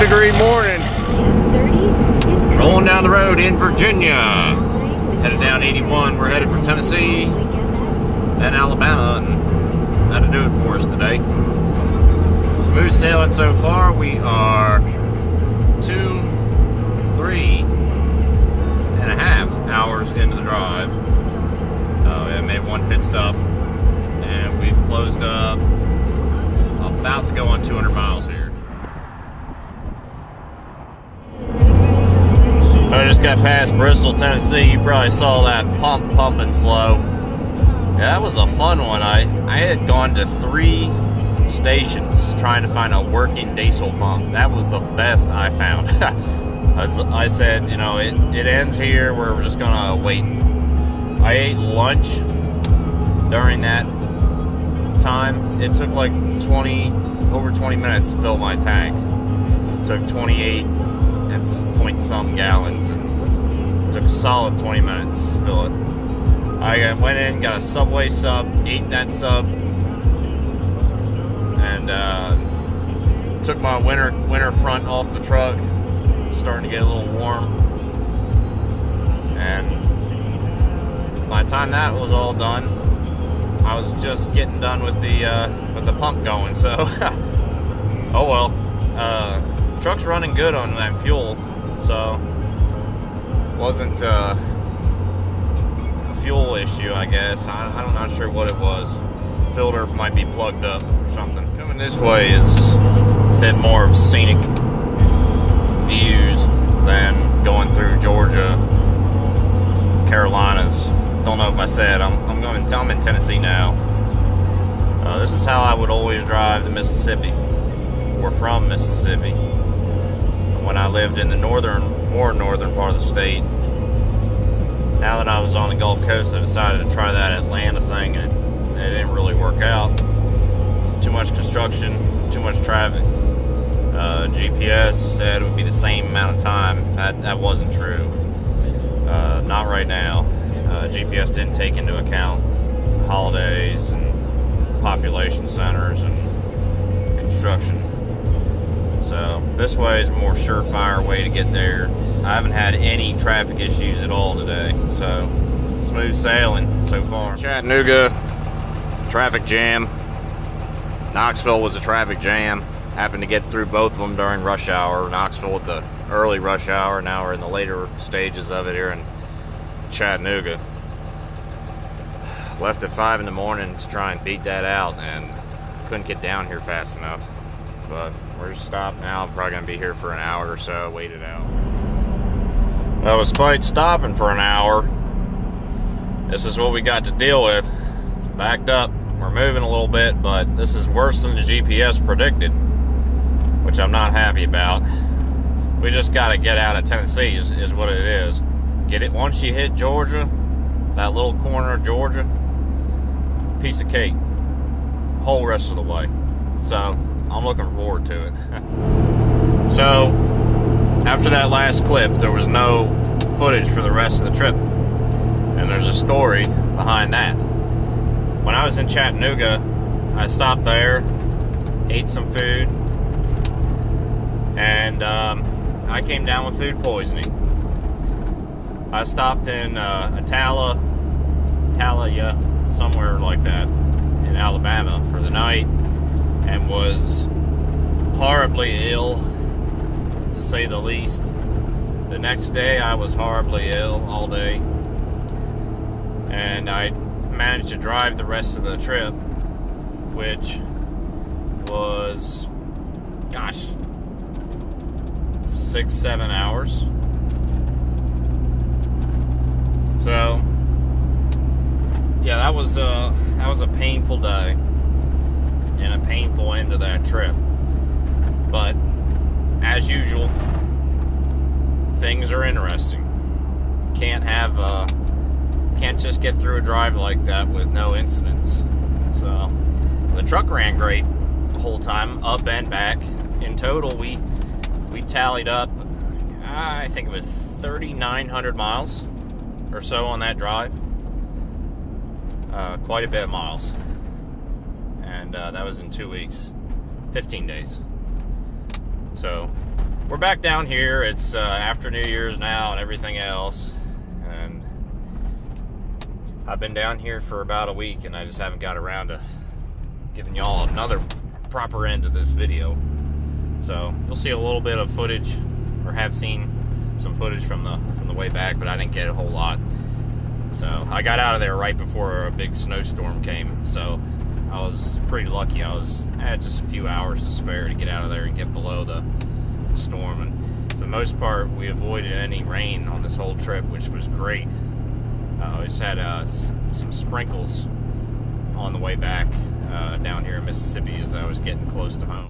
degree morning. Rolling down the road in Virginia. Headed down 81. We're headed for Tennessee and Alabama, and that'll do it for us today. Smooth sailing so far. We are 3.5 hours into the drive. We made one pit stop, and we've closed up. About to go on 200 miles here. I just got past Bristol, Tennessee. You probably saw that pump pumping slow. Yeah, that was a fun one. I had gone to 3 stations trying to find a working diesel pump. That was the best I found. I said, you know, it ends here. We're just gonna wait. I ate lunch during that time. It took like over 20 minutes to fill my tank. It took 28 and point some gallons, and it took a solid 20 minutes to fill it. I went in, got a Subway sub, ate that sub, and took my winter front off the truck. Starting to get a little warm, and by the time that was all done, I was just getting done with the pump going. So, oh well. Truck's running good on that fuel, so wasn't a fuel issue, I guess. I'm not sure what it was. Filter might be plugged up or something. Coming this way is a bit more of scenic views than going through Georgia, Carolinas. Don't know if I said I'm in Tennessee now. This is how I would always drive to Mississippi, or from Mississippi, when I lived in the more northern part of the state. Now that I was on the Gulf Coast, I decided to try that Atlanta thing, and it didn't really work out. Too much construction, too much traffic. GPS said it would be the same amount of time. That wasn't true. Not right now. GPS didn't take into account holidays and population centers and construction. So this way is a more surefire way to get there. I haven't had any traffic issues at all today. So smooth sailing so far. Chattanooga, traffic jam. Knoxville was a traffic jam. Happened to get through both of them during rush hour. Knoxville at the early rush hour. Now we're in the later stages of it here in Chattanooga. Left at 5 in the morning to try and beat that out, and couldn't get down here fast enough. But we're just stopped now. I'm probably going to be here for an hour or so. Wait it out. Well, despite stopping for an hour, this is what we got to deal with. It's backed up. We're moving a little bit, but this is worse than the GPS predicted, which I'm not happy about. We just got to get out of Tennessee is what it is. Get it once you hit Georgia, that little corner of Georgia, piece of cake, whole rest of the way. So I'm looking forward to it. So after that last clip, there was no footage for the rest of the trip, and there's a story behind that. When I was in Chattanooga, I stopped there, ate some food, and I came down with food poisoning. I stopped in Atalia, somewhere like that, in Alabama for the night, and was horribly ill, to say the least. The next day, I was horribly ill all day, and I managed to drive the rest of the trip, which was, 6-7 hours. So yeah, that was a painful day and a painful end to that trip. But as usual, things are interesting. Can't just get through a drive like that with no incidents. So the truck ran great the whole time, up and back. In total, we tallied up, I think it was 3,900 miles or so on that drive. Quite a bit of miles. And that was in 2 weeks, 15 days. So we're back down here. It's after New Year's now and everything else, and I've been down here for about a week, and I just haven't got around to giving y'all another proper end of this video. So you'll see a little bit of footage, or have seen some footage from the way back, but I didn't get a whole lot. So I got out of there right before a big snowstorm came, so I was pretty lucky. I had just a few hours to spare to get out of there and get below the storm, and for the most part we avoided any rain on this whole trip, which was great. We just had some sprinkles on the way back down here in Mississippi as I was getting close to home.